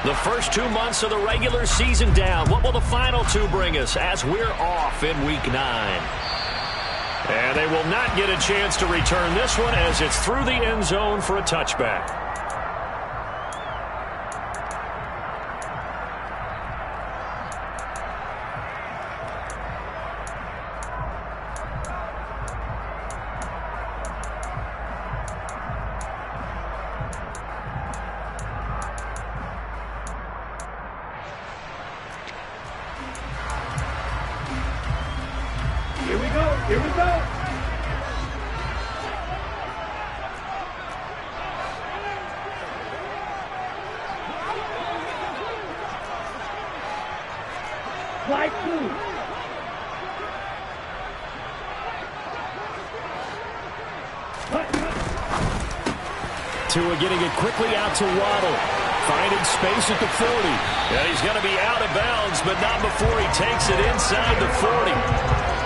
The first 2 months of the regular season down. What will the final two bring us as we're off in week 9? And they will not get a chance to return this one as it's through the end zone for a touchback. Here we go. Here we go. Slide through. Tua getting it quickly out to Waddle. Finding space at the 40. And he's going to be out of bounds, but not before he takes it inside the 40.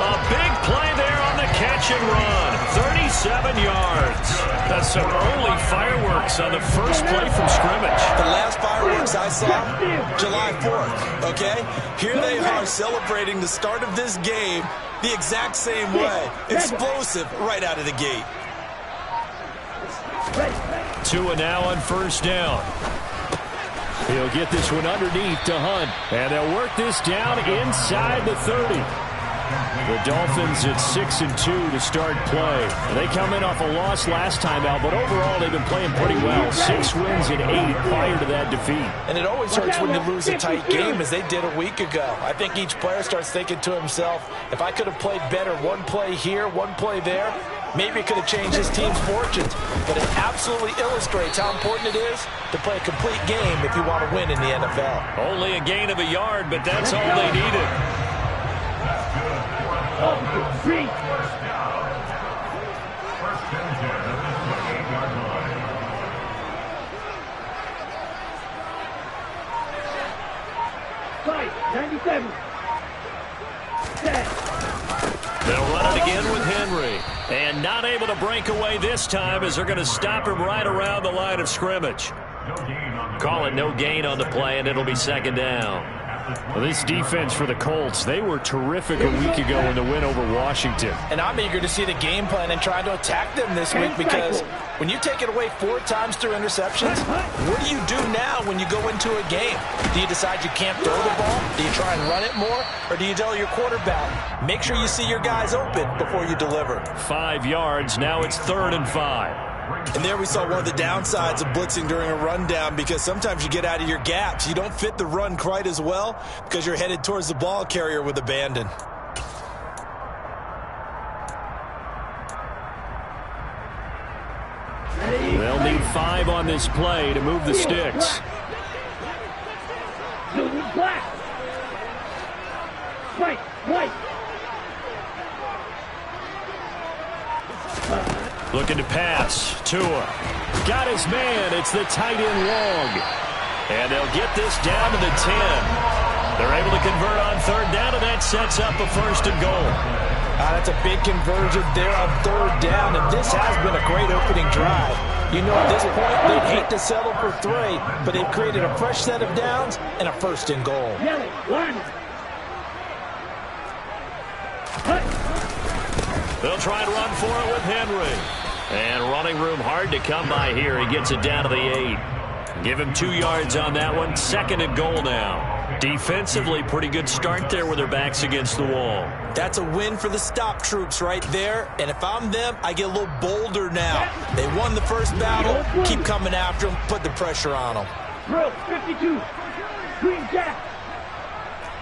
A big play there on the catch and run. 37 yards. That's some early fireworks on the first play from scrimmage. The last fireworks I saw, July 4th, okay? Here they are celebrating the start of this game the exact same way. Explosive right out of the gate. Tua now on first down. He'll get this one underneath to Hunt. And they'll work this down inside the 30. The Dolphins at 6-2 to start play. They come in off a loss last time out, but overall they've been playing pretty well. 6 wins in 8 prior to that defeat. And it always hurts when you lose a tight game as they did a week ago. I think each player starts thinking to himself, if I could have played better one play here, one play there, maybe it could have changed this team's fortunes. But it absolutely illustrates how important it is to play a complete game if you want to win in the NFL. Only a gain of a yard, but that's all they needed. Three. Five, 97. 10. They'll run it again with Henry. And not able to break away this time as they're going to stop him right around the line of scrimmage. Call it no gain on the play, and it'll be second down. Well, this defense for the Colts, they were terrific a week ago in the win over Washington. And I'm eager to see the game plan and try to attack them this week because when you take it away 4 times through interceptions, what do you do now when you go into a game? Do you decide you can't throw the ball? Do you try and run it more? Or do you tell your quarterback, make sure you see your guys open before you deliver? 5 yards. Now it's 3rd and 5. And there we saw one of the downsides of blitzing during a rundown because sometimes you get out of your gaps. You don't fit the run quite as well because you're headed towards the ball carrier with abandon. They'll need 5 on this play to move the sticks. Black. White. Looking to pass. Tua. Got his man. It's the tight end long. And they'll get this down to the 10. They're able to convert on 3rd down, and that sets up a 1st and goal. That's a big conversion there on 3rd down, and this has been a great opening drive. You know, at this point, they'd hate to settle for 3, but they've created a fresh set of downs and a 1st and goal. They'll try and run for it with Henry. And running room hard to come by here. He gets it down to the 8. Give him 2 yards on that one. 2nd and goal now. Defensively, pretty good start there with their backs against the wall. That's a win for the stop troops right there. And if I'm them, I get a little bolder now. They won the first battle. Keep coming after them. Put the pressure on them. Drill 52. Green Jack.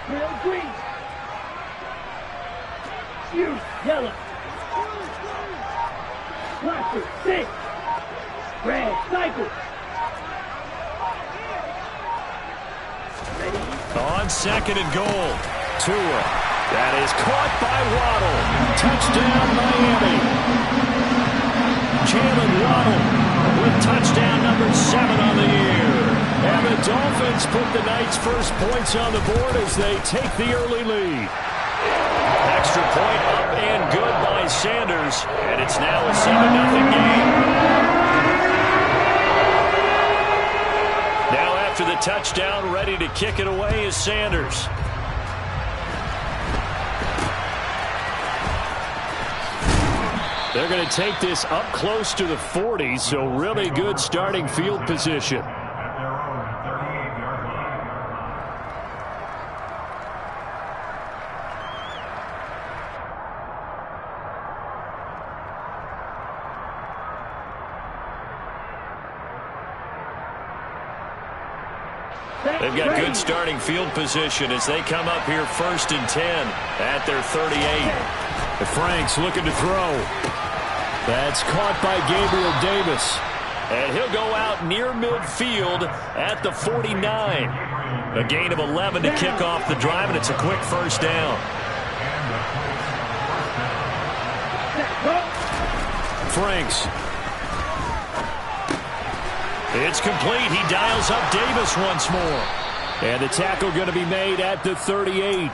Drill green. Hughes yellow. Blaster 6. Red cycle. Ready? On 2nd and goal. Tua. That is caught by Waddle. Touchdown, Miami. Jalen Waddle with touchdown number 7 on the year. And the Dolphins put the night's first points on the board as they take the early lead. Extra point up and good by Sanders. And it's now a 7-0 game. Now after the touchdown, ready to kick it away is Sanders. They're going to take this up close to the 40, so really good starting field position. They've got good starting field position as they come up here 1st and 10 at their 38. Frank's looking to throw. That's caught by Gabriel Davis. And he'll go out near midfield at the 49. A gain of 11 to kick off the drive, and it's a quick first down. Franks. It's complete. He dials up Davis once more. And the tackle going to be made at the 38.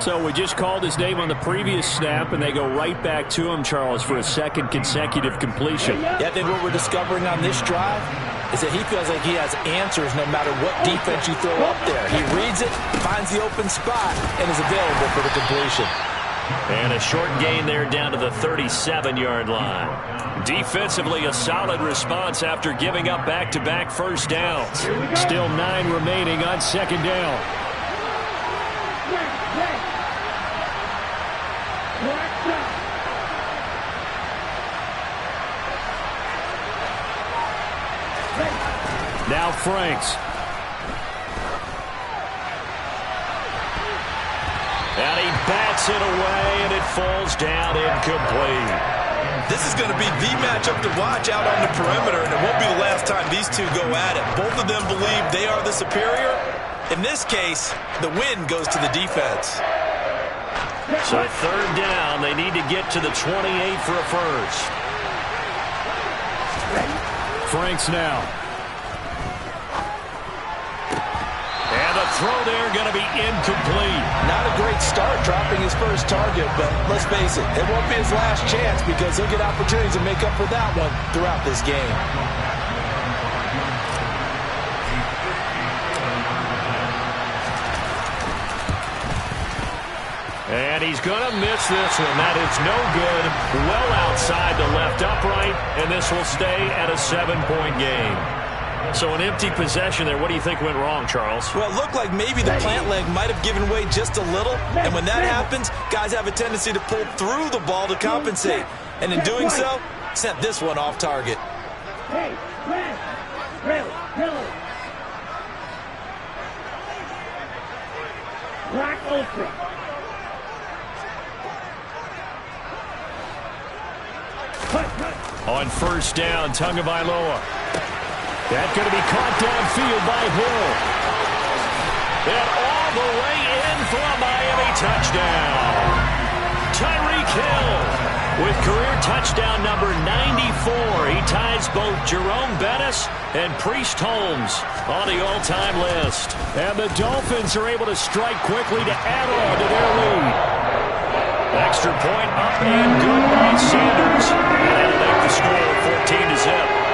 So we just called his name on the previous snap, and they go right back to him, Charles, for a second consecutive completion. Yeah, I think what we're discovering on this drive is that he feels like he has answers no matter what defense you throw up there. He reads it, finds the open spot, and is available for the completion. And a short gain there down to the 37-yard line. Defensively, a solid response after giving up back-to-back first downs. Still 9 remaining on second down. Now Franks. And he bats it away, and it falls down incomplete. This is going to be the matchup to watch out on the perimeter, and it won't be the last time these two go at it. Both of them believe they are the superior. In this case, the win goes to the defense. So third down, they need to get to the 28 for a first. Franks now. And the throw there going to be incomplete. Not a great start dropping his first target, but let's face it, it won't be his last chance because he'll get opportunities to make up for that one throughout this game. And he's going to miss this one. That is no good. Well outside the left upright, and this will stay at a 7-point game. So an empty possession there. What do you think went wrong, Charles? Well, it looked like maybe the plant leg might have given way just a little, and when that happens, guys have a tendency to pull through the ball to compensate. And in doing so, sent this one off target. Hey, Black open. On first down, Tagovailoa. That's going to be caught downfield by Hill. And all the way in for a Miami touchdown. Tyreek Hill with career touchdown number 94. He ties both Jerome Bettis and Priest Holmes on the all-time list. And the Dolphins are able to strike quickly to add on to their lead. Extra point up and good by Sanders. And that'll make the score 14-0.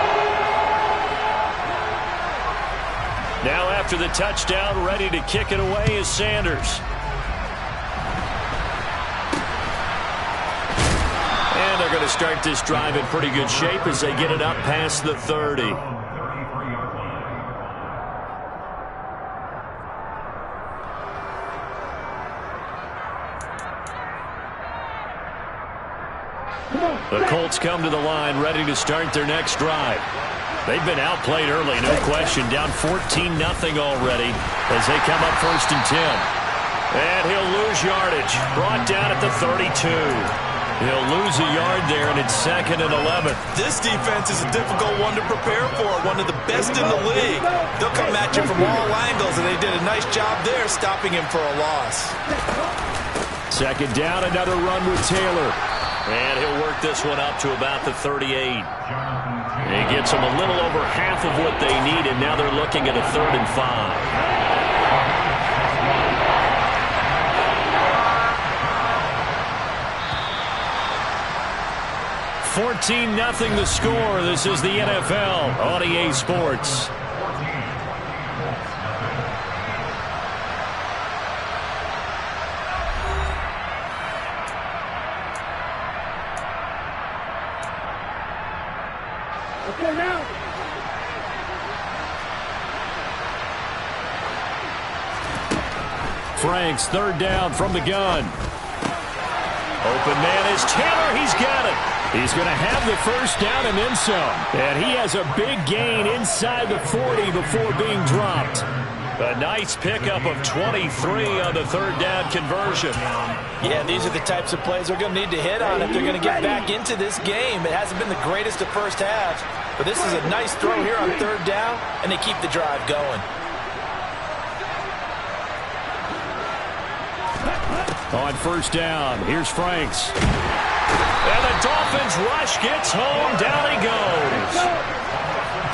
Now after the touchdown, ready to kick it away is Sanders. And they're going to start this drive in pretty good shape as they get it up past the 30. The Colts come to the line, ready to start their next drive. They've been outplayed early, no question. Down 14-0 already as they come up 1st and 10. And he'll lose yardage. Brought down at the 32. He'll lose a yard there, and it's 2nd and 11. This defense is a difficult one to prepare for, one of the best in the league. They'll come at you from all angles, and they did a nice job there stopping him for a loss. 2nd down, another run with Taylor. And he'll work this one up to about the 38. He gets them a little over half of what they need, and now they're looking at a 3rd and 5. 14-0 the score. This is the NFL on EA Sports. Let's go now. Franks, third down from the gun. Open man is Taylor. He's got it. He's going to have the first down and then some. And he has a big gain inside the 40 before being dropped. A nice pickup of 23 on the third down conversion. Yeah, these are the types of plays they're going to need to hit on if they're going to get back into this game. It hasn't been the greatest of first halves, but this is a nice throw here on third down, and they keep the drive going. On first down, here's Franks. And the Dolphins rush gets home. Down he goes.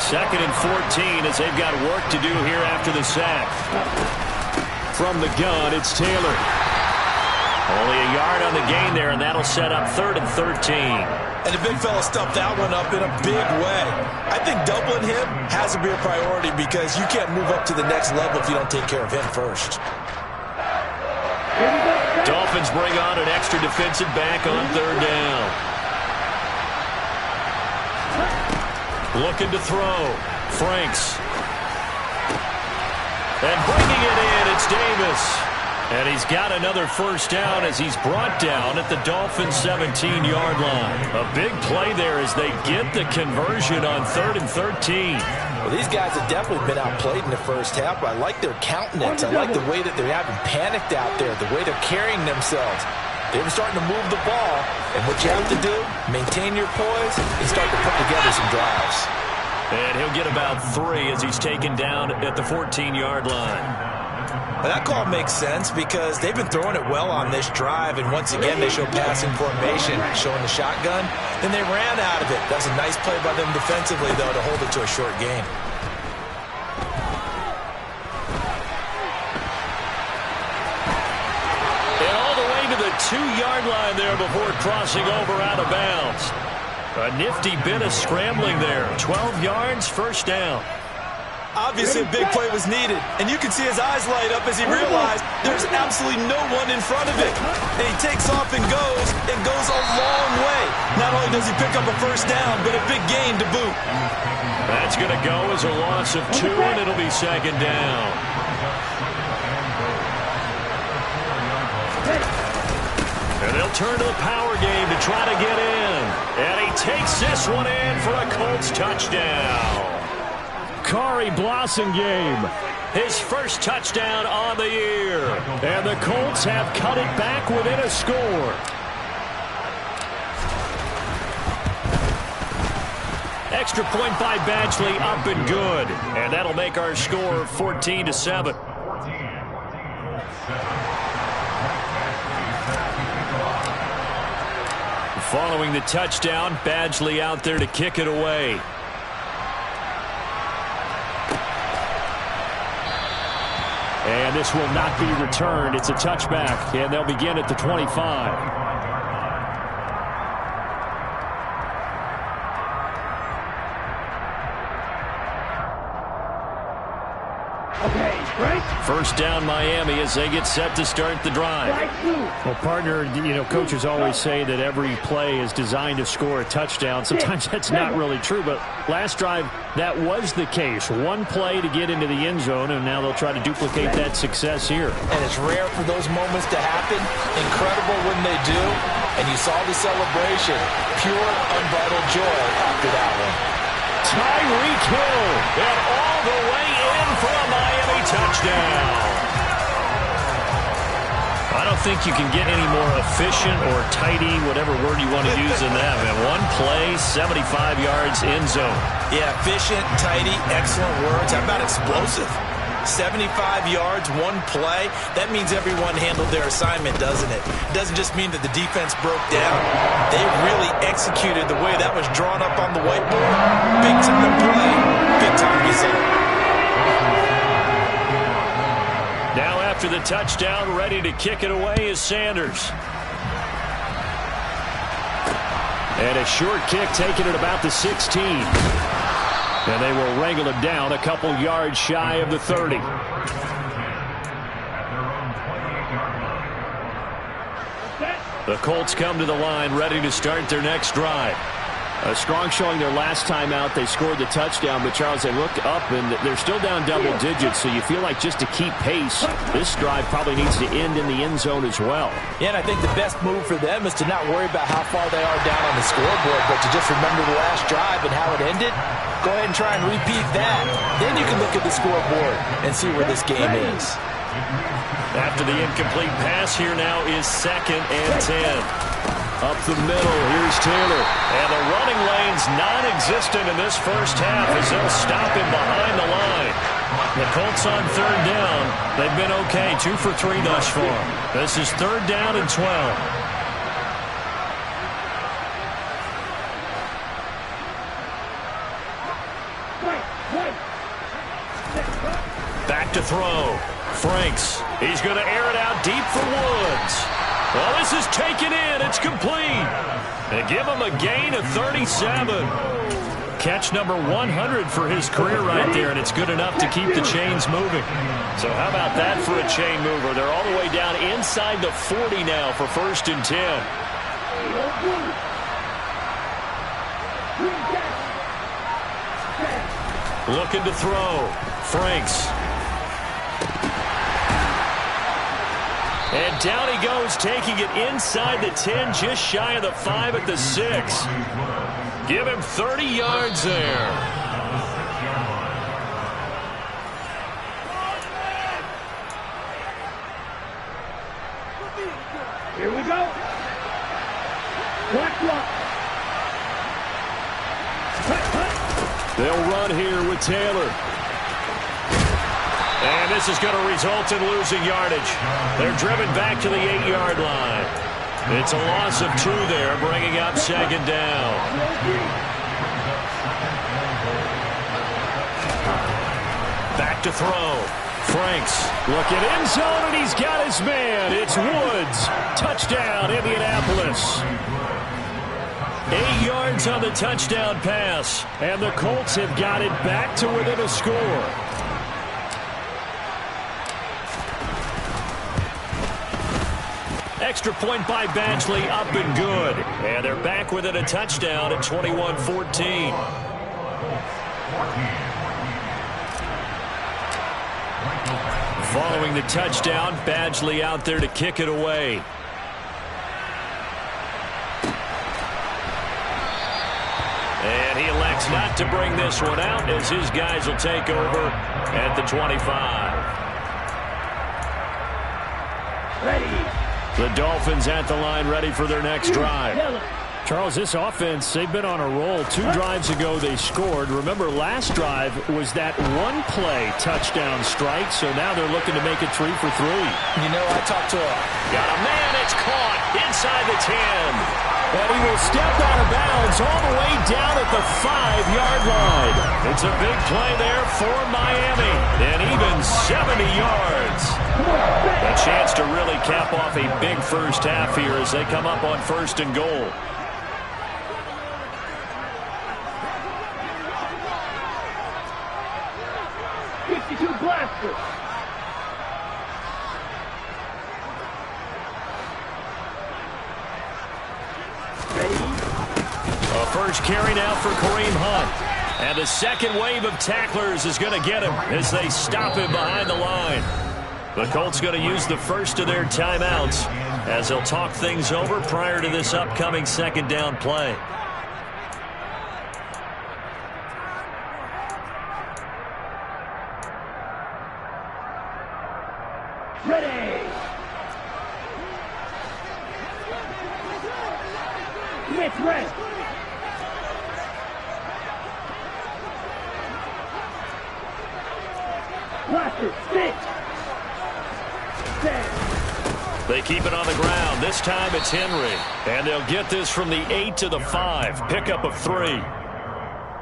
Second and 14 as they've got work to do here after the sack. From the gun, it's Taylor. Only a yard on the gain there, and that'll set up third and 13. And the big fella stuffed that one up in a big way. I think doubling him has to be a priority because you can't move up to the next level if you don't take care of him first. Dolphins bring on an extra defensive back on third down. Looking to throw. Franks. And bringing it in, it's Davis. And he's got another first down as he's brought down at the Dolphins' 17-yard line. A big play there as they get the conversion on third and 13. Well, these guys have definitely been outplayed in the first half, but I like their countenance. I like the way that they're having panicked out there, the way they're carrying themselves. They were starting to move the ball, and what you have to do, maintain your poise and start to put together some drives. And he'll get about 3 as he's taken down at the 14-yard line. Now, that call makes sense because they've been throwing it well on this drive, and once again they show passing formation, showing the shotgun. Then they ran out of it. That was a nice play by them defensively, though, to hold it to a short gain. And all the way to the 2-yard line there before crossing over out of bounds. A nifty bit of scrambling there. 12 yards, first down. Obviously, a big play was needed, and you can see his eyes light up as he realized there's absolutely no one in front of him. And he takes off and goes a long way. Not only does he pick up a first down, but a big gain to boot. That's going to go as a loss of 2, and it'll be second down. And they'll turn to the power game to try to get in. And he takes this one in for a Colts touchdown. Kari Blossingame, his first touchdown on the year. And the Colts have cut it back within a score. Extra point by Badgley, up and good. And that'll make our score 14-7. Following the touchdown, Badgley out there to kick it away. And this will not be returned. It's a touchback, and they'll begin at the 25. First down Miami as they get set to start the drive. Well, partner, coaches always say that every play is designed to score a touchdown. Sometimes that's not really true, but last drive, that was the case. One play to get into the end zone, and now they'll try to duplicate that success here. And it's rare for those moments to happen. Incredible when they do. And you saw the celebration. Pure, unbridled joy after that one. Tyreek Hill, and all the way in for a Miami touchdown. I don't think you can get any more efficient or tidy, whatever word you want to use in that. Man, one play, 75 yards, end zone. Yeah, efficient, tidy, excellent words. How about explosive? 75 yards, one play. That means everyone handled their assignment, doesn't it? It doesn't just mean that the defense broke down. They really executed the way that was drawn up on the whiteboard. Big time play, big time result. Now after the touchdown, ready to kick it away is Sanders. And a short kick taken at about the 16. And they will wrangle him down a couple yards shy of the 30. The Colts come to the line ready to start their next drive. A strong showing their last time out. They scored the touchdown, but Charles, they looked up and they're still down double digits, so you feel like just to keep pace, this drive probably needs to end in the end zone as well. Yeah, and I think the best move for them is to not worry about how far they are down on the scoreboard, but to just remember the last drive and how it ended. Go ahead and try and repeat that. Then you can look at the scoreboard and see where this game is. After the incomplete pass, here now is 2nd and 10. Up the middle, here's Taylor. And the running lane's non-existent in this first half as they'll stop him behind the line. The Colts on 3rd down. They've been okay, 2 for 3 thus far. This is 3rd down and 12. Back to throw. Franks. He's going to air it out deep for Woods. Well, this is taken in. It's complete. They give him a gain of 37. Catch number 100 for his career right there, and it's good enough to keep the chains moving. So how about that for a chain mover? They're all the way down inside the 40 now for 1st and 10. Looking to throw. Franks. And down he goes, taking it inside the 10, just shy of the 5 at the 6. Give him 30 yards there. Here we go. Block. They'll run here with Taylor. And this is going to result in losing yardage. They're driven back to the 8-yard line. It's a loss of 2 there, bringing up 2nd down. Back to throw. Franks looking end zone, and he's got his man. It's Woods. Touchdown, Indianapolis. 8 yards on the touchdown pass, and the Colts have got it back to within a score. Extra point by Badgley, up and good. And they're back within a touchdown at 21-14. Following the touchdown, Badgley out there to kick it away. And he elects not to bring this one out as his guys will take over at the 25. Ready. The Dolphins at the line, ready for their next drive. Charles, this offense, they've been on a roll. 2 drives ago, they scored. Remember, last drive was that one-play touchdown strike, so now they're looking to make it 3 for 3. You know, I talked to him. Got a man, it's caught inside the 10. And he will step out of bounds all the way down at the 5-yard line. It's a big play there for Miami. And even 70 yards. A chance to really cap off a big first half here as they come up on 1st and goal. Blaster. A first carry now for Kareem Hunt. And the second wave of tacklers is going to get him as they stop him behind the line. The Colts going to use the first of their timeouts as they'll talk things over prior to this upcoming 2nd down play. Ready. Blitz red. Blaster, 6. They keep it on the ground. This time it's Henry. And they'll get this from the 8 to the 5. Pickup of 3.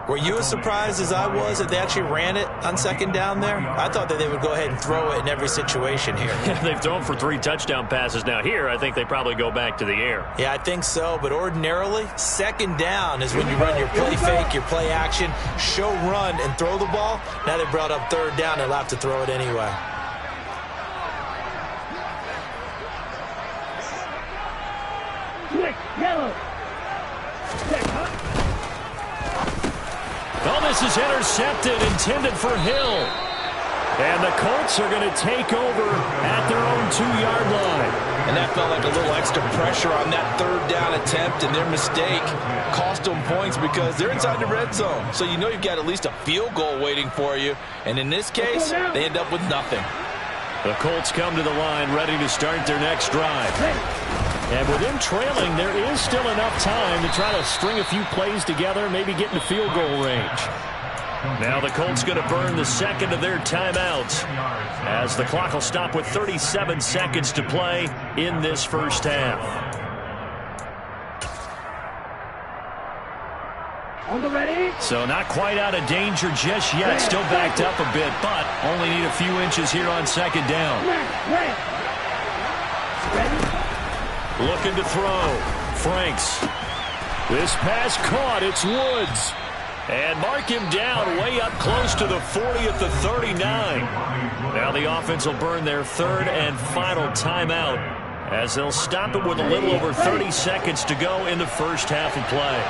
Were you as surprised as I was that they actually ran it on 2nd down there? I thought that they would go ahead and throw it in every situation here. They've thrown for 3 touchdown passes. Now here, I think they probably go back to the air. Yeah, I think so. But ordinarily, 2nd down is when you run your play fake, your play action, show run, and throw the ball. Now they brought up 3rd down. They'll have to throw it anyway. Quick, yellow. this is intercepted, intended for Hill. And the Colts are going to take over at their own 2-yard line. And that felt like a little extra pressure on that third down attempt, and their mistake cost them points because they're inside the red zone. So you know you've got at least a field goal waiting for you. And in this case, they end up with nothing. The Colts come to the line ready to start their next drive. And with them trailing, there is still enough time to try to string a few plays together, maybe get into field goal range. Now the Colts going to burn the second of their timeouts as the clock will stop with 37 seconds to play in this first half. So not quite out of danger just yet. Still backed up a bit, but only need a few inches here on second down. Looking to throw. Franks. This pass caught. It's Woods. And mark him down way up close to the 40 at the 39. Now the offense will burn their third and final timeout as they'll stop it with a little over 30 seconds to go in the first half of play.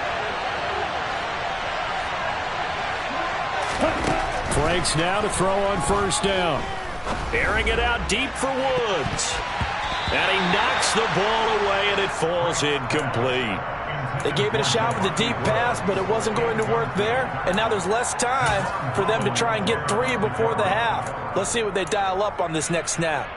Franks now to throw on first down. Airing it out deep for Woods. And he knocks the ball away and it falls incomplete. They gave it a shot with a deep pass, but it wasn't going to work there. And now there's less time for them to try and get 3 before the half. Let's see what they dial up on this next snap.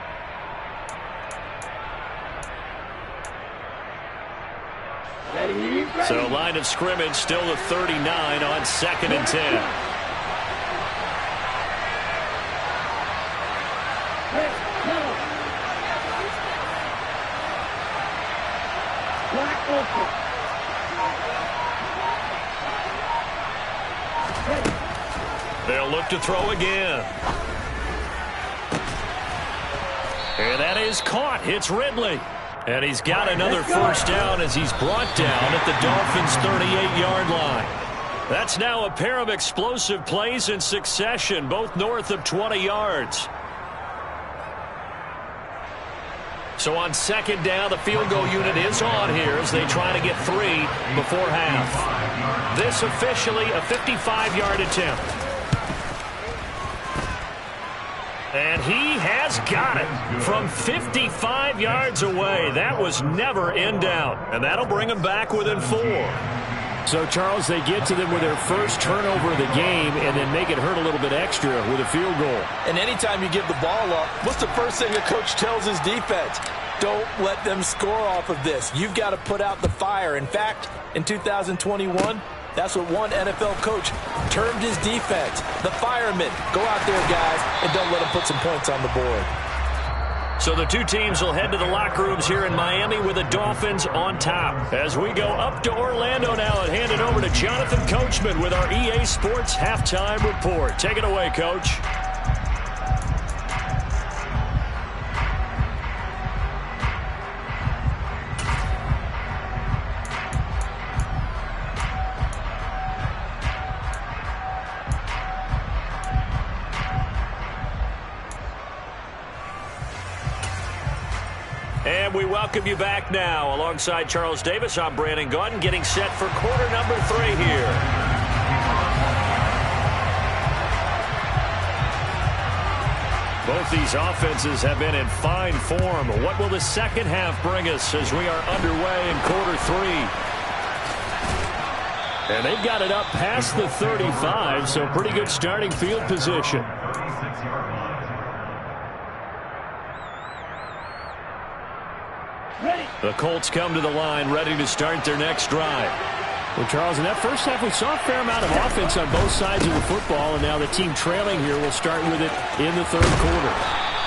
So line of scrimmage still the 39 on 2nd and 10. They'll look to throw again. And that is caught. It's Ridley. And he's got another first down as he's brought down at the Dolphins' 38-yard line. That's now a pair of explosive plays in succession, both north of 20 yards. So on second down, the field goal unit is on here as they try to get 3 before half. This officially a 55-yard attempt. And he has got it from 55 yards away. That was never in doubt. And that'll bring them back within 4. So, Charles, they get to them with their first turnover of the game and then make it hurt a little bit extra with a field goal. And anytime you give the ball up, what's the first thing a coach tells his defense? Don't let them score off of this. You've got to put out the fire. In fact, in 2021, that's what one NFL coach termed his defense. The firemen. Go out there, guys, and don't let them put some points on the board. So the two teams will head to the locker rooms here in Miami with the Dolphins on top. As we go up to Orlando now and hand it over to Jonathan Coachman with our EA Sports Halftime Report. Take it away, Coach. And we welcome you back now. Alongside Charles Davis, I'm Brandon Gaudin, getting set for quarter number 3 here. Both these offenses have been in fine form. What will the second half bring us as we are underway in quarter 3? And they've got it up past the 35, so pretty good starting field position. The Colts come to the line ready to start their next drive. Well, Charles, in that first half, we saw a fair amount of offense on both sides of the football, and now the team trailing here will start with it in the third quarter.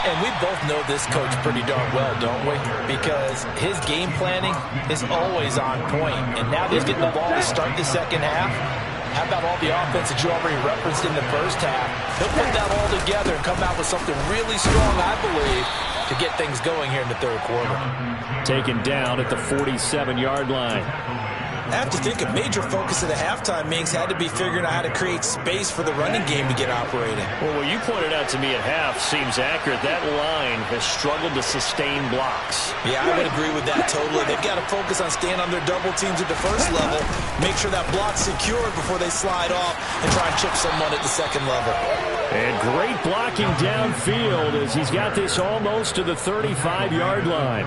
And we both know this coach pretty darn well, don't we? Because his game planning is always on point. And now he's getting the ball to start the second half. How about all the offense that you already referenced in the first half? He'll put that all together and come out with something really strong, I believe, to get things going here in the third quarter. Taken down at the 47-yard line. I have to think a major focus of the halftime meetings had to be figuring out how to create space for the running game to get operating. Well, what you pointed out to me at half seems accurate. That line has struggled to sustain blocks. Yeah, I would agree with that totally. They've got to focus on staying on their double teams at the first level, make sure that block's secured before they slide off and try and chip someone at the second level. And great blocking downfield as he's got this almost to the 35-yard line.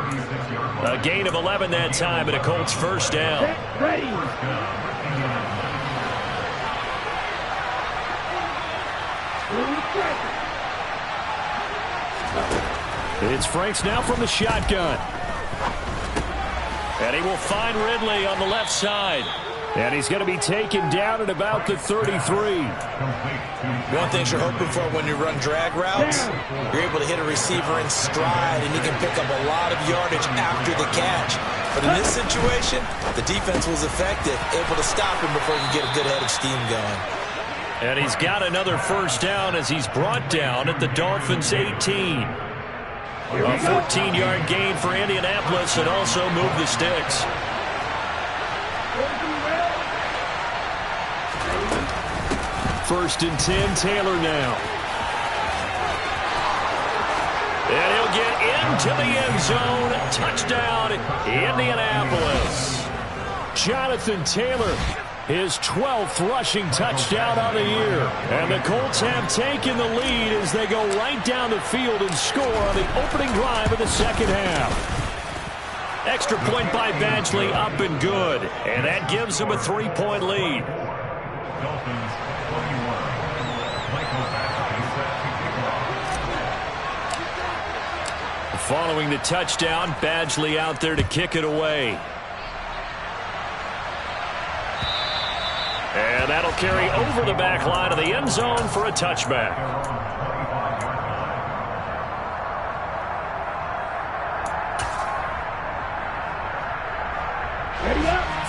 A gain of 11 that time and a Colts first down. Ready. It's Franks now from the shotgun. And he will find Ridley on the left side. And he's going to be taken down at about the 33. One thing you're hoping for when you run drag routes, you're able to hit a receiver in stride, and you can pick up a lot of yardage after the catch. But in this situation, the defense was effective, able to stop him before he could get a good head of steam going. And he's got another first down as he's brought down at the Dolphins' 18. A 14-yard gain for Indianapolis and also move the sticks. First and 10, Taylor now. And he'll get into the end zone. Touchdown, Indianapolis. Jonathan Taylor, his 12th rushing touchdown on the year. And the Colts have taken the lead as they go right down the field and score on the opening drive of the second half. Extra point by Badgley, up and good. And that gives them a 3-point lead. Following the touchdown, Badgley out there to kick it away. And that'll carry over the back line of the end zone for a touchback.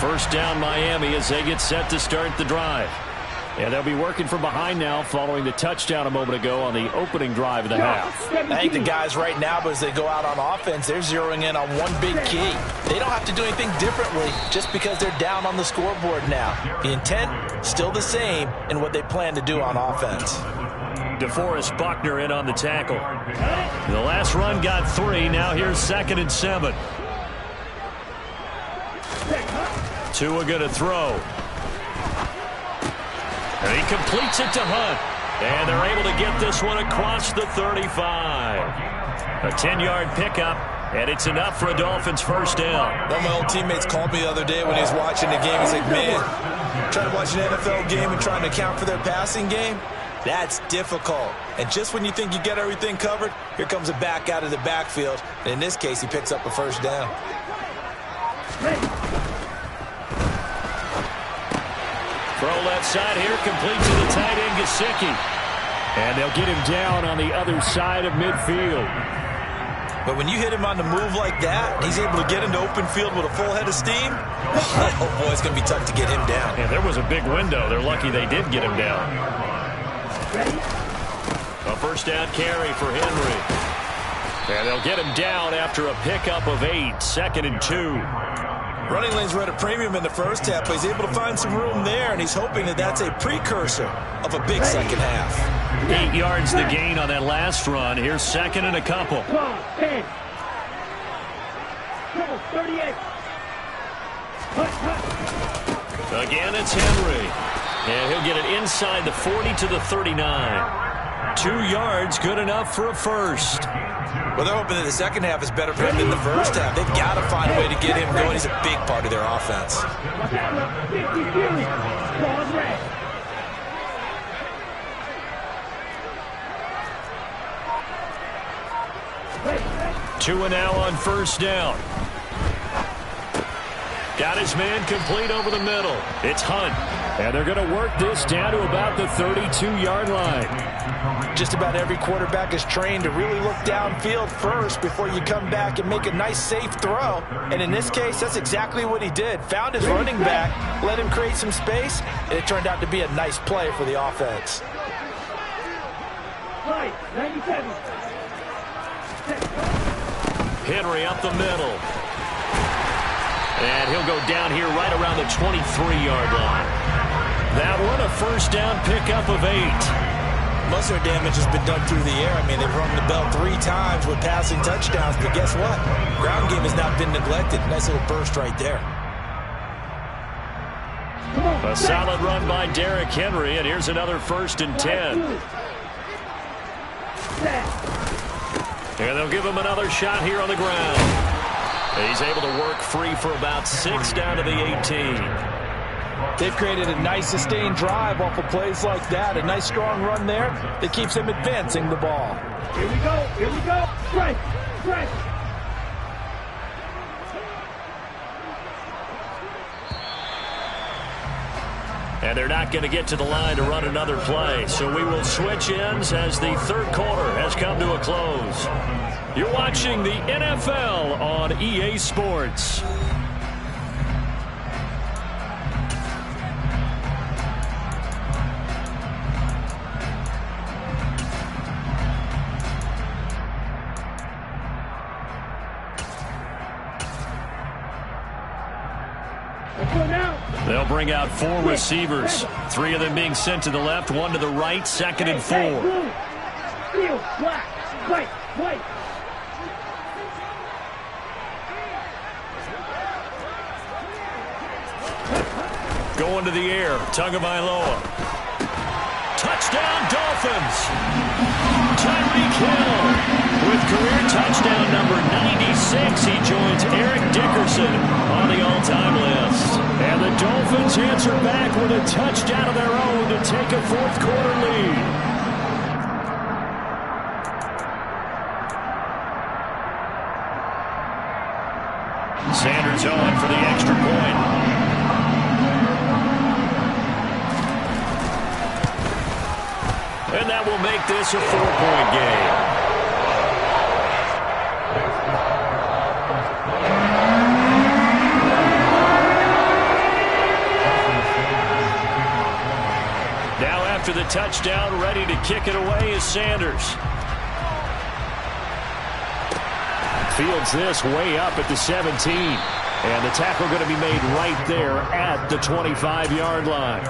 First down Miami as they get set to start the drive. And they'll be working from behind now following the touchdown a moment ago on the opening drive of the half. I think the guys right now, as they go out on offense, they're zeroing in on one big key. They don't have to do anything differently just because they're down on the scoreboard now. The intent, still the same in what they plan to do on offense. DeForest Buckner in on the tackle. The last run got 3. Now here's 2nd and 7. Tua going to throw. And he completes it to Hunt. And they're able to get this one across the 35. A 10-yard pickup, and it's enough for a Dolphins first down. One of my old teammates called me the other day when he was watching the game. He's like, man, trying to watch an NFL game and trying to account for their passing game, that's difficult. And just when you think you get everything covered, here comes a back out of the backfield. And in this case, he picks up a first down. Throw left side here, complete to the tight end, Gesicki. And they'll get him down on the other side of midfield. But when you hit him on the move like that, he's able to get into open field with a full head of steam. Oh, boy, it's going to be tough to get him down. Yeah, there was a big window. They're lucky they did get him down. A first down carry for Henry. And they'll get him down after a pickup of 8, 2nd and 2. Running lanes were at a premium in the first half, but he's able to find some room there, and he's hoping that that's a precursor of a big second half. 8 yards the gain on that last run. Here's 2nd and a couple. 10. 38. Again, it's Henry. And he'll get it inside the 40 to the 39. 2 yards, good enough for a first. Well, they're hoping that the second half is better for him than the first half. They've got to find a way to get him going. He's a big part of their offense. 2 and now on first down. Got his man complete over the middle. It's Hunt. And they're going to work this down to about the 32-yard line. Just about every quarterback is trained to really look downfield first before you come back and make a nice, safe throw. And in this case, that's exactly what he did. Found his running back, let him create some space, and it turned out to be a nice play for the offense. 97. Henry up the middle. And he'll go down here right around the 23-yard line. That one, a first down pickup of 8. Most of their damage has been done through the air. I mean, they've rung the bell 3 times with passing touchdowns, but guess what? Ground game has not been neglected. Nice little burst right there. A solid run by Derrick Henry, and here's another 1st and 10. And they'll give him another shot here on the ground. He's able to work free for about 6 down to the 18. They've created a nice sustained drive off of plays like that. A nice strong run there that keeps them advancing the ball. Here we go. Here we go. Strike. Strike. And they're not going to get to the line to run another play. So we will switch ends as the 3rd quarter has come to a close. You're watching the NFL on EA Sports. They'll bring out 4 receivers, 3 of them being sent to the left, 1 to the right, 2nd and 4. Going to the air, Tagovailoa. Touchdown, Dolphins! Tyreek Hill with career touchdown number 96. He joins Eric Dickerson on the all-time list. And the Dolphins answer back with a touchdown of their own to take a 4th quarter lead. Sanders on for the extra point. And that will make this a 4-point game. Now after the touchdown, ready to kick it away is Sanders. Fields this way up at the 17. And the tackle going to be made right there at the 25-yard line.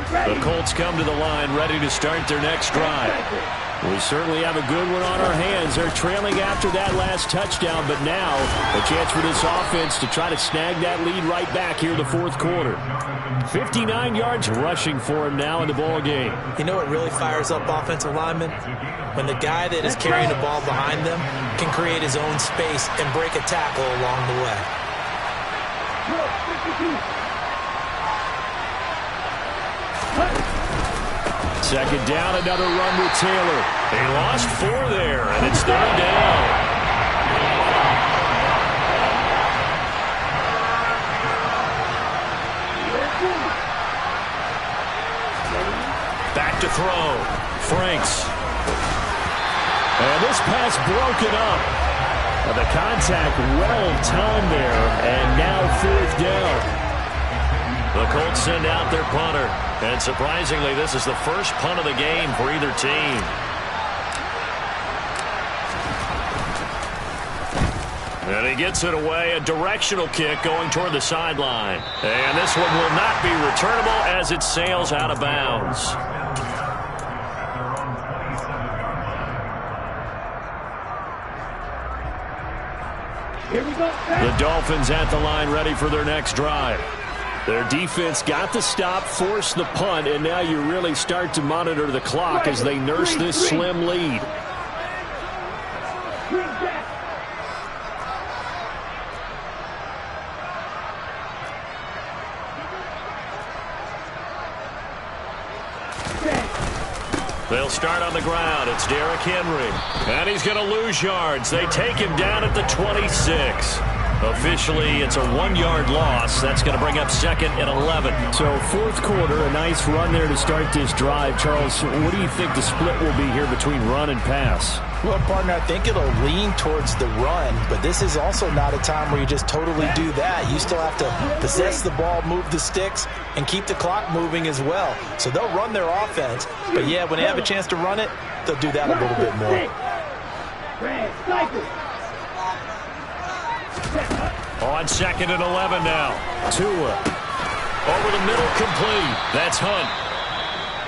The Colts come to the line ready to start their next drive. We certainly have a good one on our hands. They're trailing after that last touchdown, but now a chance for this offense to try to snag that lead right back here in the 4th quarter. 59 yards rushing for him now in the ball game. You know what really fires up offensive linemen? When the guy that is carrying the ball behind them can create his own space and break a tackle along the way. 2nd down, another run with Taylor. They lost 4 there, and it's 3rd down. Back to throw. Franks. And this pass broken up. The contact well timed there, and now 4th down. The Colts send out their punter. And surprisingly, this is the first punt of the game for either team. And he gets it away, a directional kick going toward the sideline. And this one will not be returnable as it sails out of bounds. Here we go. The Dolphins at the line ready for their next drive. Their defense got the stop, forced the punt, and now you really start to monitor the clock as they nurse this slim lead. They'll start on the ground. It's Derrick Henry. And he's going to lose yards. They take him down at the 26. Officially, it's a 1-yard loss. That's going to bring up 2nd and 11. So, 4th quarter, a nice run there to start this drive. Charles, what do you think the split will be here between run and pass? Well, partner, I think it'll lean towards the run, but this is also not a time where you just totally do that. You still have to possess the ball, move the sticks, and keep the clock moving as well. So they'll run their offense, but yeah, when they have a chance to run it, they'll do that a little bit more. On 2nd and 11 now. Tua. Over the middle, complete. That's Hunt.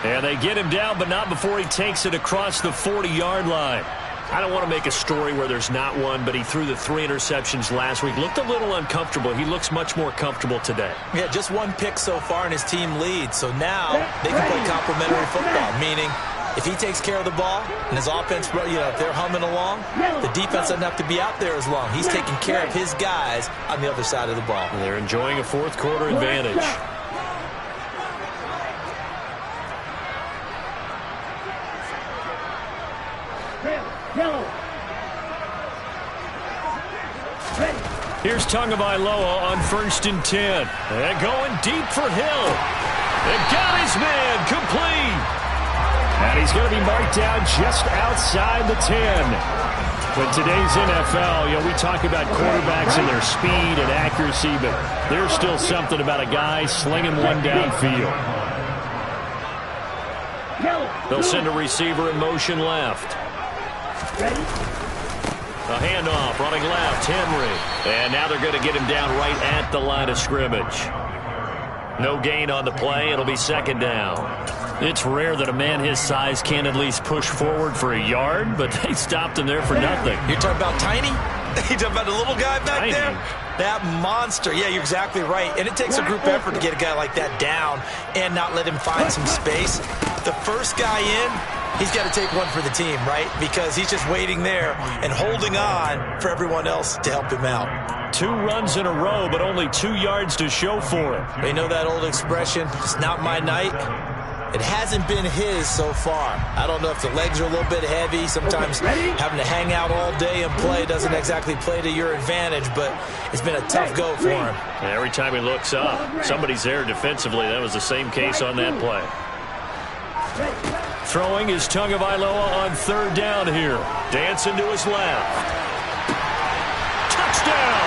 And they get him down, but not before he takes it across the 40-yard line. I don't want to make a story where there's not one, but he threw the 3 interceptions last week. Looked a little uncomfortable. He looks much more comfortable today. Yeah, just 1 pick so far and his team leads. So now they can play complementary football, meaning if he takes care of the ball and his offense, if they're humming along, the defense doesn't have to be out there as long. He's taking care of his guys on the other side of the ball. And they're enjoying a 4th quarter advantage. Here's Tagovailoa on 1st and 10. And going deep for Hill. And got his man complete. And he's going to be marked down just outside the 10. But today's NFL, we talk about quarterbacks and their speed and accuracy, but there's still something about a guy slinging one downfield. They'll send a receiver in motion left. A handoff, running left, Henry. And now they're going to get him down right at the line of scrimmage. No gain on the play. It'll be 2nd down. It's rare that a man his size can't at least push forward for a yard, but they stopped him there for nothing. You're talking about Tiny? You're talking about the little guy back Tiny. there? That monster. Yeah, you're exactly right. And it takes a group effort to get a guy like that down and not let him find some space. The first guy in, he's got to take one for the team, right? Because he's just waiting there and holding on for everyone else to help him out. 2 runs in a row, but only 2 yards to show for it. They know that old expression, it's not my night. It hasn't been his so far. I don't know if the legs are a little bit heavy. Sometimes having to hang out all day and play doesn't exactly play to your advantage, but it's been a tough go for him. And every time he looks up, somebody's there defensively. That was the same case on that play. Throwing is Tagovailoa on 3rd down here. Dancing to his left. Touchdown!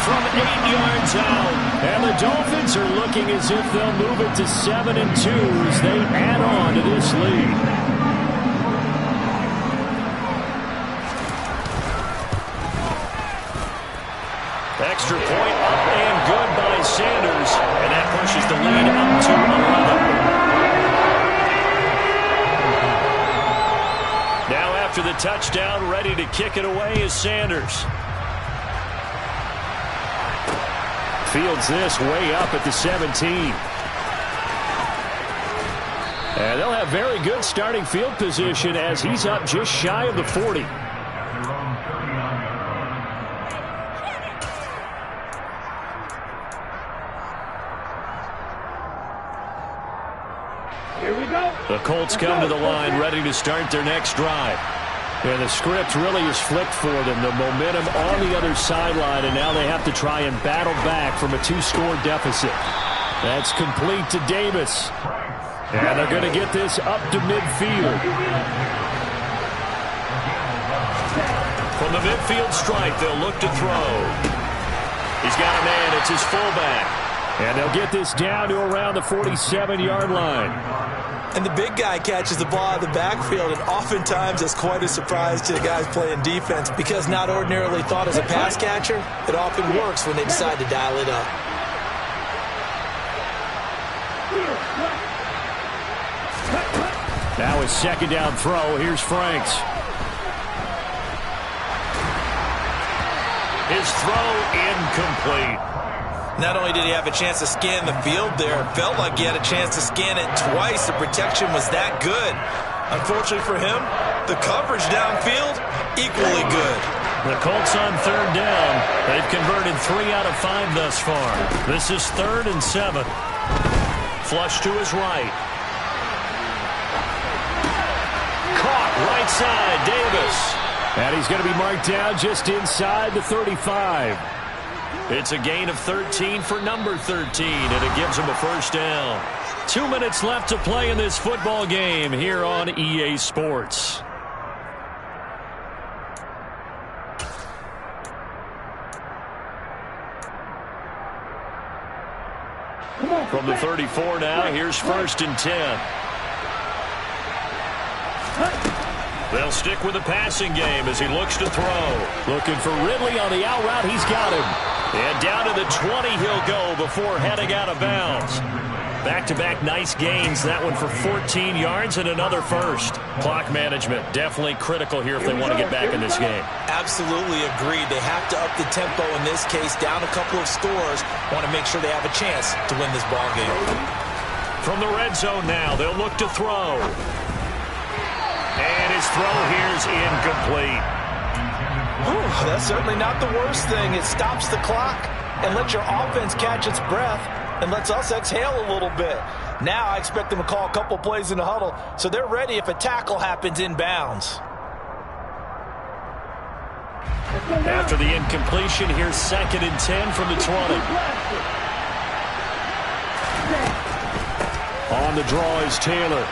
From 8 yards out. And the Dolphins are looking as if they'll move it to 7-2 as they add on to this lead. Extra point up and good by Sanders. And that pushes the lead up to 11. Now after the touchdown, ready to kick it away is Sanders. Fields this way up at the 17. And they'll have very good starting field position as he's up just shy of the 40. Here we go. The Colts come to the line ready to start their next drive. And the script really is flipped for them. The momentum on the other sideline, and now they have to try and battle back from a 2-score deficit. That's complete to Davis. And they're going to get this up to midfield. From the midfield stripe, they'll look to throw. He's got a man. It's his fullback. And they'll get this down to around the 47-yard line. And the big guy catches the ball out of the backfield, and oftentimes it's quite a surprise to the guys playing defense because not ordinarily thought as a pass catcher, it often works when they decide to dial it up. Now his 2nd down throw. Here's Franks. His throw incomplete. Not only did he have a chance to scan the field there, it felt like he had a chance to scan it twice. The protection was that good. Unfortunately for him, the coverage downfield, equally good. The Colts on 3rd down. They've converted 3 out of 5 thus far. This is 3rd and 7. Flush to his right. Caught right side, Davis. And he's going to be marked down just inside the 35. It's a gain of 13 for number 13, and it gives him a first down. 2 minutes left to play in this football game here on EA Sports. From the 34 now, here's 1st and 10. They'll stick with the passing game as he looks to throw. Looking for Ridley on the out route. He's got him. And down to the 20 he'll go before heading out of bounds. Back-to-back nice gains. That one for 14 yards and another first. Clock management definitely critical here if they want to get back in this game. Absolutely agreed. They have to up the tempo in this case. Down a couple of scores. Want to make sure they have a chance to win this ball game. From the red zone now, they'll look to throw. And his throw here's incomplete. Whew, that's certainly not the worst thing. It stops the clock and lets your offense catch its breath and lets us exhale a little bit. Now I expect them to call a couple plays in the huddle so they're ready if a tackle happens inbounds. After the incompletion, here's 2nd and 10 from the 20. On the draw is Taylor.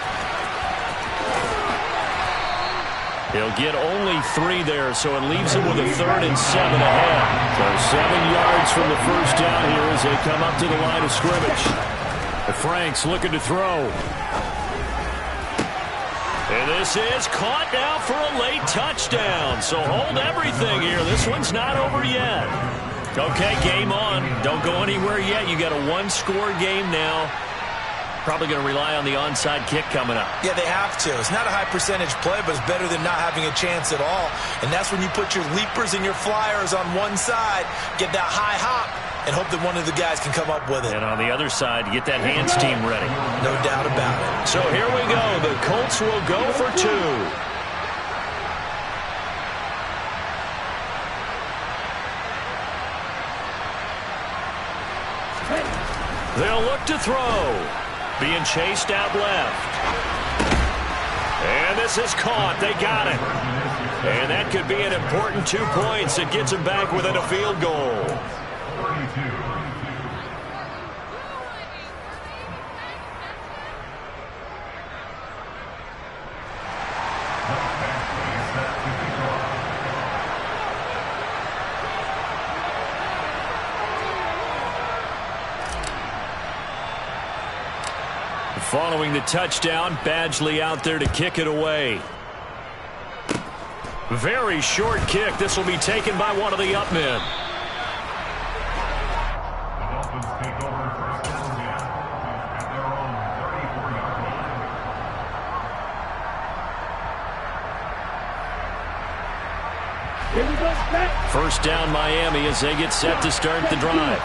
He'll get only 3 there, so it leaves him with a 3rd and 7 ahead. So 7 yards from the first down here as they come up to the line of scrimmage. The Franks looking to throw. And this is caught now for a late touchdown. So hold everything here. This one's not over yet. Okay, game on. Don't go anywhere yet. You got a 1-score game now. Probably going to rely on the onside kick coming up. Yeah, they have to. It's not a high percentage play, but it's better than not having a chance at all. And that's when you put your leapers and your flyers on one side, get that high hop, and hope that one of the guys can come up with it. And on the other side, get that hands team ready. No doubt about it. So here we go. The Colts will go for 2. They'll look to throw. Being chased out left. And this is caught. They got it. And that could be an important 2 points. It gets them back within a field goal. Following the touchdown, Badgley out there to kick it away. Very short kick. This will be taken by one of the up men. First down Miami as they get set to start the drive.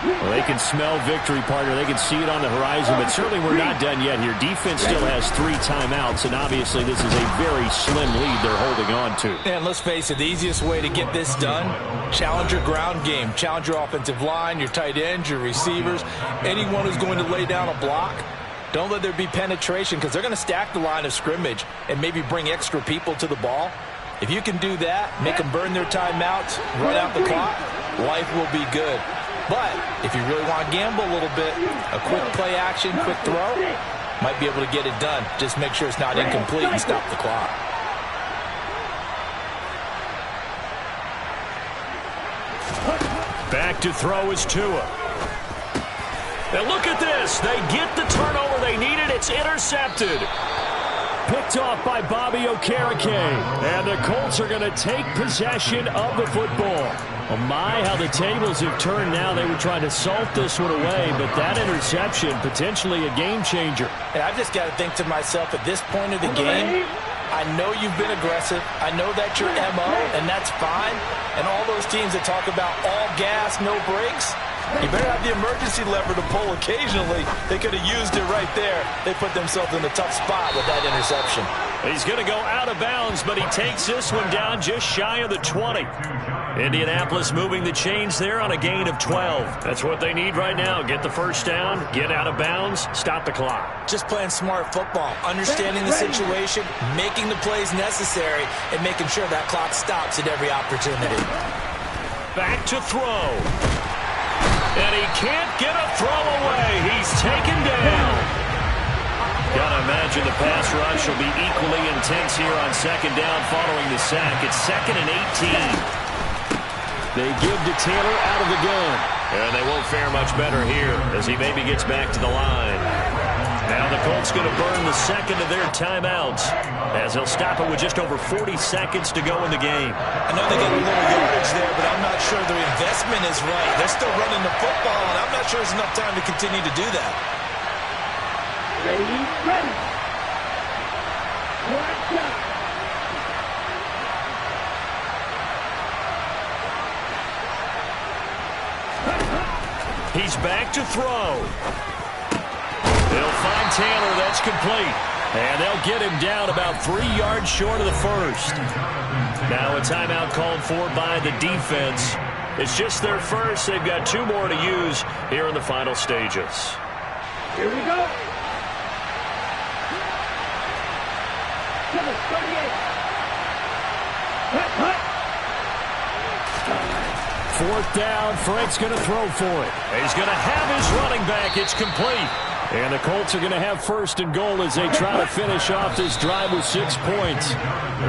Well, they can smell victory, partner. They can see it on the horizon, but certainly we're not done yet here. Defense still has 3 timeouts, and obviously this is a very slim lead they're holding on to. And let's face it, the easiest way to get this done, challenge your ground game. Challenge your offensive line, your tight ends, your receivers, anyone who's going to lay down a block. Don't let there be penetration because they're going to stack the line of scrimmage and maybe bring extra people to the ball. If you can do that, make them burn their timeouts, run out the clock, life will be good. But if you really want to gamble a little bit, a quick play action, quick throw, might be able to get it done. Just make sure it's not incomplete and stop the clock. Back to throw is Tua. And look at this. They get the turnover they needed. It's intercepted. Picked off by Bobby Okereke. And the Colts are going to take possession of the football. Oh my, how the tables have turned now. They were trying to salt this one away, but that interception, potentially a game changer. And I've just got to think to myself, at this point of the game, I know you've been aggressive. I know that's your MO, and that's fine. And all those teams that talk about all gas, no brakes, you better have the emergency lever to pull occasionally. They could have used it right there. They put themselves in a tough spot with that interception. He's going to go out of bounds, but he takes this one down just shy of the 20. Indianapolis moving the chains there on a gain of 12. That's what they need right now. Get the first down, get out of bounds, stop the clock. Just playing smart football, understanding the situation, making the plays necessary, and making sure that clock stops at every opportunity. Back to throw. And he can't get a throw away. He's taken down. Gotta imagine the pass rush will be equally intense here on second down following the sack. It's 2nd and 18. They give to Taylor out of the gun. And they won't fare much better here as he maybe gets back to the line. Now the Colts going to burn the second of their timeouts as they'll stop it with just over 40 seconds to go in the game. I know they got a little yardage there, but I'm not sure their investment is right. They're still running the football, and I'm not sure there's enough time to continue to do that. Ready. Watch out. He's back to throw. They'll find Taylor. That's complete. And they'll get him down about 3 yards short of the first. Now a timeout called for by the defense. It's just their first. They've got 2 more to use here in the final stages. Here we go. 4th down. Frank's going to throw for it. He's going to have his running back. It's complete. And the Colts are going to have 1st and goal as they try to finish off this drive with 6 points.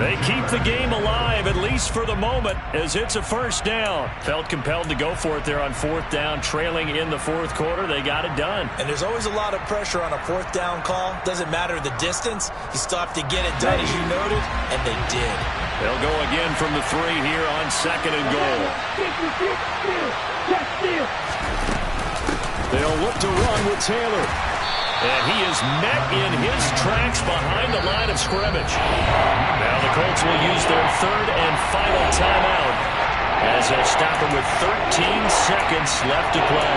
They keep the game alive, at least for the moment, as it's a 1st down. Felt compelled to go for it there on 4th down, trailing in the 4th quarter. They got it done. And there's always a lot of pressure on a 4th down call. Doesn't matter the distance. You still have to get it done, as you noted, and they did. They'll go again from the 3 here on 2nd and goal. They'll look to run with Taylor. And he is met in his tracks behind the line of scrimmage. Now the Colts will use their 3rd and final timeout as they'll stop him with 13 seconds left to play.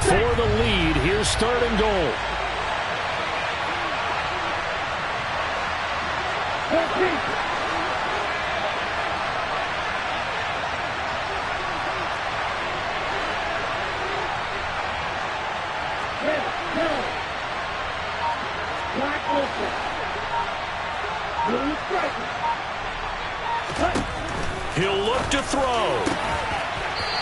For the lead, here's 3rd and goal. He'll look to throw.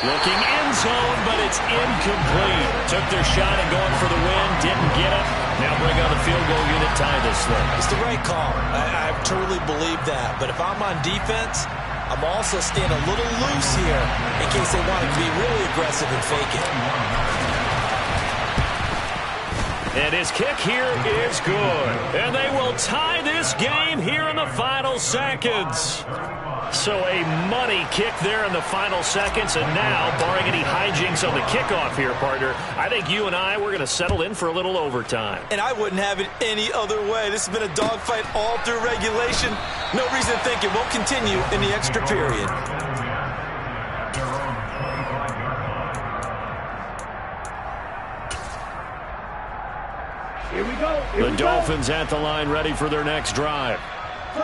Looking end zone, but it's incomplete. Took their shot at going for the win, didn't get it. Now bring on the field goal unit, tie this thing. It's the right call. I truly believe that. But if I'm on defense, I'm also staying a little loose here in case they want to be really aggressive and fake it. And his kick here is good. And they will tie this game here in the final seconds. So a money kick there in the final seconds. And now, barring any hijinks on the kickoff here, partner, I think you and I, we're going to settle in for a little overtime. And I wouldn't have it any other way. This has been a dogfight all through regulation. No reason to think it won't continue in the extra period. Here we go. The Dolphins at the line, ready for their next drive.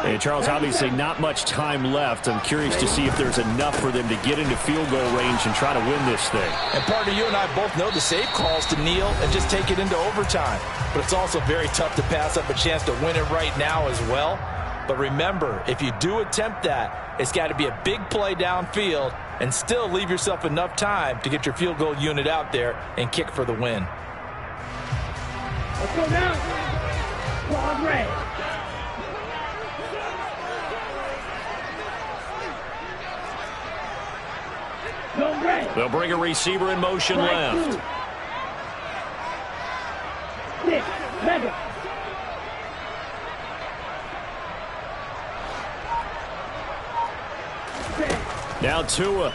Hey, Charles, obviously not much time left. I'm curious to see if there's enough for them to get into field goal range and try to win this thing. And partner, you and I both know the safe calls to kneel and just take it into overtime. But it's also very tough to pass up a chance to win it right now as well. But remember, if you do attempt that, it's got to be a big play downfield and still leave yourself enough time to get your field goal unit out there and kick for the win. Let's go now. Squad red. They'll bring a receiver in motion left. 6, mega. Now Tua.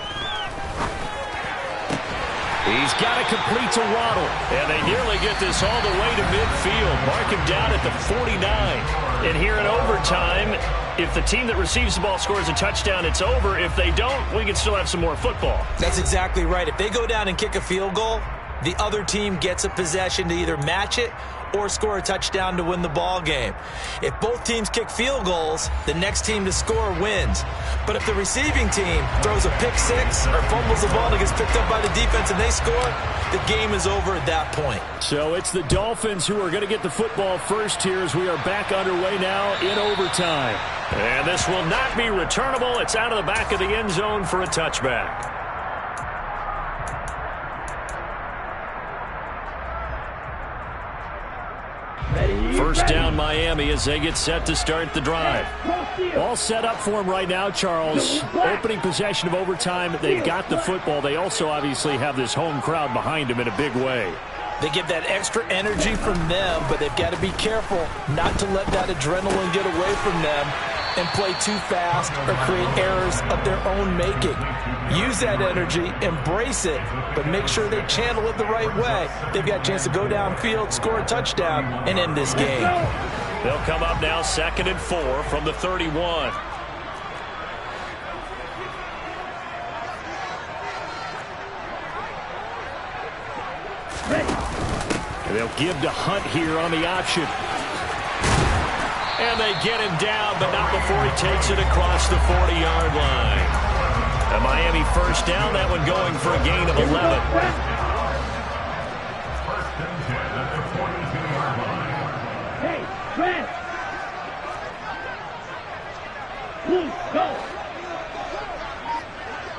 He's got to complete to Waddle. And they nearly get this all the way to midfield. Mark him down at the 49. And here in overtime, if the team that receives the ball scores a touchdown, it's over. If they don't, we can still have some more football. That's exactly right. If they go down and kick a field goal, the other team gets a possession to either match it or score a touchdown to win the ball game. If both teams kick field goals, the next team to score wins. But if the receiving team throws a pick six or fumbles the ball and it gets picked up by the defense and they score, the game is over at that point. So it's the Dolphins who are going to get the football first here as we are back underway now in overtime. And this will not be returnable. It's out of the back of the end zone for a touchback. First down Miami as they get set to start the drive. All set up for them right now, Charles. Opening possession of overtime. They've got the football. They also obviously have this home crowd behind them in a big way. They get that extra energy from them, but they've got to be careful not to let that adrenaline get away from them and play too fast or create errors of their own making. Use that energy, embrace it, but make sure they channel it the right way. They've got a chance to go downfield, score a touchdown, and end this game. They'll come up now 2nd and 4 from the 31. And they'll give to Hunt here on the option. And they get him down, but not before he takes it across the 40-yard line. A Miami first down, that one going for a gain of 11. Hey, Trent! Blue, go!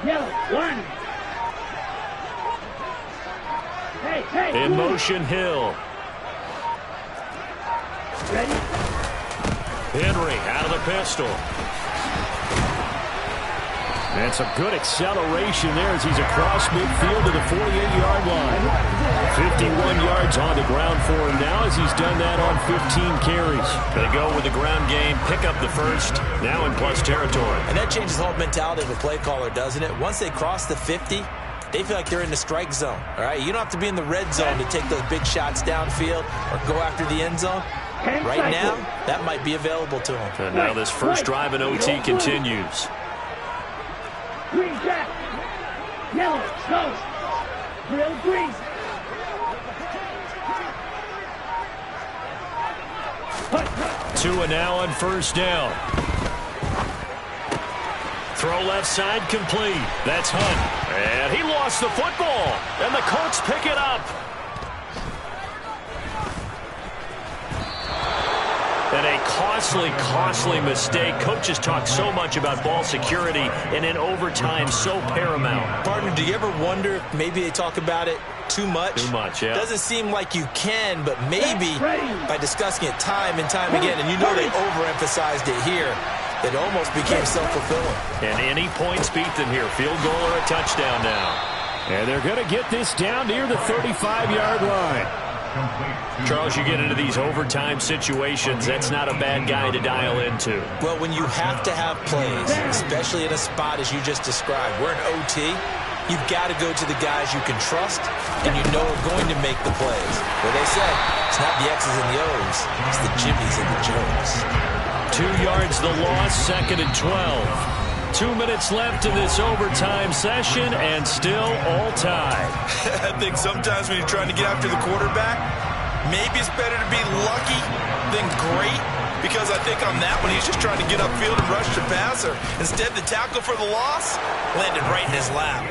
Yellow, 1! Hey, in motion, Hill. Ready? Henry out of the pistol. And some good acceleration there as he's across midfield to the 48-yard line. 51 yards on the ground for him now as he's done that on 15 carries. They go with the ground game, pick up the first, now in plus territory. And that changes the whole mentality of a play caller, doesn't it? Once they cross the 50, they feel like they're in the strike zone. All right, you don't have to be in the red zone to take those big shots downfield or go after the end zone. Right now, that might be available to them. And now this first drive in OT continues. Green jack. Yellow, go. Real green. Tua now on first down. Throw left side complete. That's Hunt. And he lost the football. And the Colts pick it up. And a costly mistake. Coaches talk so much about ball security, and in overtime, so paramount. Partner, do you ever wonder if maybe they talk about it too much? Too much, yeah. Doesn't seem like you can, but maybe by discussing it time and time again, and you know they overemphasized it here, it almost became self-fulfilling. And any points beat them here. Field goal or a touchdown now. And they're going to get this down near the 35-yard line. Charles, you get into these overtime situations, that's not a bad guy to dial into. Well, when you have to have plays, especially in a spot as you just described, we're in OT, you've got to go to the guys you can trust and you know are going to make the plays. What they say, it's not the X's and the O's, it's the Jimmys and the Joes. 2 yards the loss, 2nd and 12. 2 minutes left in this overtime session, and still all tied. I think sometimes when you're trying to get after the quarterback, maybe it's better to be lucky than great, because I think on that one, he's just trying to get upfield and rush the passer. Instead, the tackle for the loss landed right in his lap.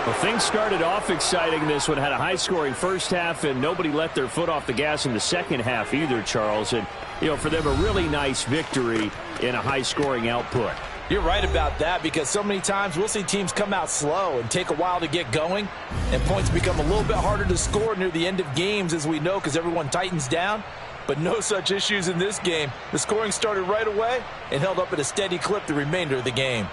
Well, things started off exciting. This one had a high-scoring first half, and nobody let their foot off the gas in the second half either, Charles. And, you know, for them, a really nice victory in a high-scoring output. You're right about that, because so many times we'll see teams come out slow and take a while to get going, and points become a little bit harder to score near the end of games, as we know, because everyone tightens down. But no such issues in this game. The scoring started right away and held up at a steady clip the remainder of the game.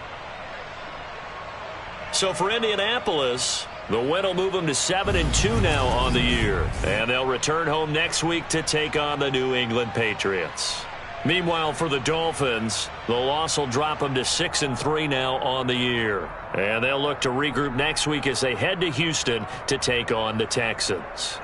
So for Indianapolis, the win will move them to 7-2 now on the year. And they'll return home next week to take on the New England Patriots. Meanwhile, for the Dolphins, the loss will drop them to 6-3 now on the year. And they'll look to regroup next week as they head to Houston to take on the Texans.